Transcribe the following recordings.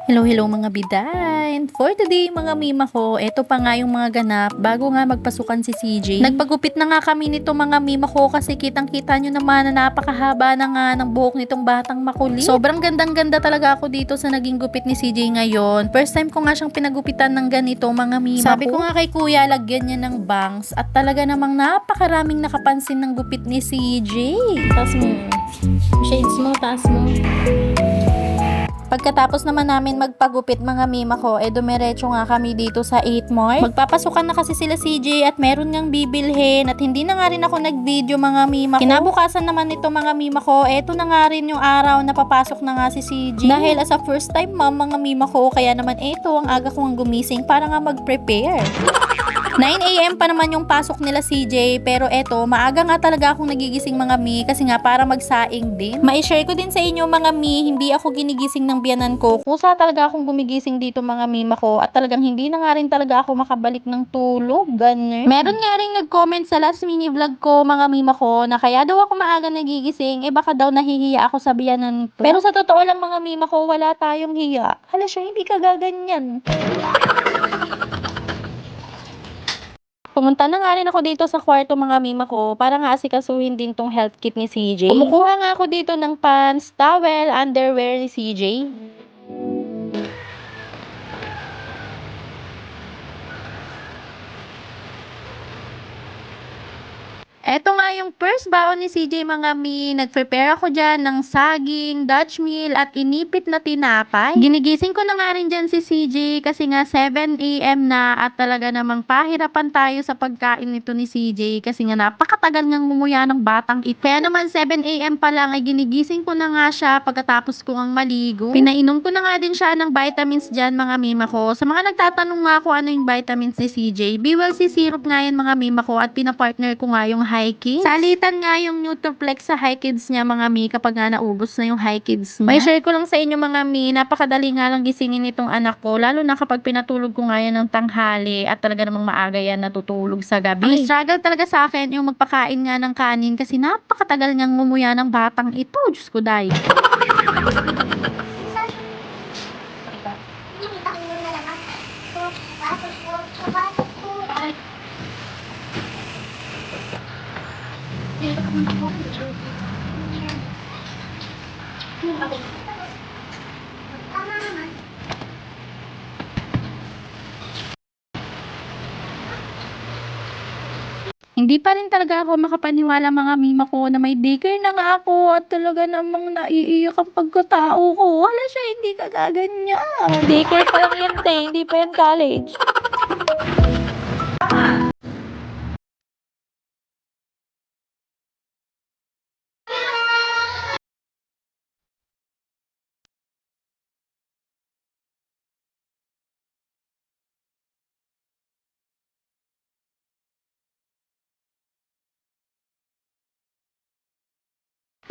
Hello, hello mga bidain! For today mga mima ko, eto pa nga yung mga ganap bago nga magpasukan si CJ. Nagpagupit na nga kami nito mga mima ko kasi kitang-kita nyo naman na napakahaba na nga ng buhok nitong batang makulit. Sobrang gandang-ganda talaga ako dito sa naging gupit ni CJ ngayon. First time ko nga siyang pinagupitan ng ganito mga mima Sabi ko. ko nga kay kuya, lagyan niya ng bangs at talaga namang napakaraming nakapansin ng gupit ni CJ. Taas mo. Shades mo, taas mo. Pagkatapos naman namin magpagupit mga mima ko, dumiretso nga kami dito sa 8 Mart. Magpapasukan na kasi sila CJ at meron ngang bibilhin at hindi na nga rin ako nag-video mga mima ko. Kinabukasan naman nito mga mima ko, eto na nga rin yung araw na papasok na nga si CJ. Dahil as a first time mom mga mima ko, kaya naman eto ang aga kong gumising para nga mag-prepare. 9 AM pa naman yung pasok nila CJ, pero eto, maaga nga talaga akong nagigising mga mi kasi nga para magsaing din. Ma-share ko din sa inyo mga mi, hindi ako ginigising ng biyanan ko. Kusa talaga akong gumigising dito mga mima ko at talagang hindi na nga rin talaga ako makabalik ng tulog. Ganun. Meron nga rin nag-comment sa last mini vlog ko mga mima ko na kaya daw ako maaga nagigising, baka daw nahihiya ako sa biyanan ko. Pero sa totoo lang mga mima ko, wala tayong hiya. Hala siya, hindi ka gaganyan. Pumunta na nga rin ako dito sa kwarto mga mima ko para nga asikasuhin din tong health kit ni CJ. Kumukuha nga ako dito ng pants, towel, underwear ni CJ. Eto nga yung first baon ni CJ mga mi. Nag-prepare ako dyan ng saging, Dutch meal, at inipit na tinapay. Ginigising ko na nga rin dyan si CJ kasi nga 7 AM na at talaga namang pahirapan tayo sa pagkain nito ni CJ kasi nga napakatagal ngang ngumuya ng batang ito. Kaya naman 7 AM pa lang ay ginigising ko na nga siya pagkatapos ko ang maligo. Pinainom ko na nga din siya ng vitamins dyan mga mima ko. Sa mga nagtatanong nga kung ano yung vitamins ni CJ, BWellC syrup nga yan mga mima ko at pinapartner ko nga yung High Kids. Salitan nga yung Nutroplex sa High Kids niya mga mi kapag nga naubos na yung High Kids niya. May share ko lang sa inyo mga mi, napakadali nga lang gisingin itong anak ko lalo na kapag pinatulog ko nga yan ng tanghali at talaga namang maaga yan natutulog sa gabi. Ang struggle talaga sa akin yung magpakain nga ng kanin kasi napakatagal niyang ngumuya ng batang ito. Diyos ko dahil. Hindi pa rin talaga ako makapaniwala mga mima ko na may daycare na nga ako at talaga namang naiiyak ang pagkatao ko. Wala siya, hindi ka gaganyan. Daycare pa lang yan, te. Hindi pa yan college.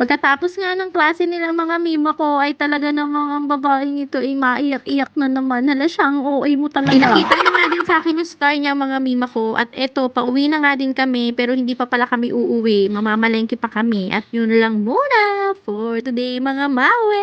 Pagkatapos nga ng klase nila mga mima ko ay talaga namang ang babaeng ito ay maiyak-iyak na naman. Hala siyang OA mo talaga. Pinakita na nga din sa akin yung star niya mga mima ko. At eto, pauwi na nga din kami pero hindi pa pala kami uuwi. Mamamalengke pa kami. At yun lang muna for today mga mawe.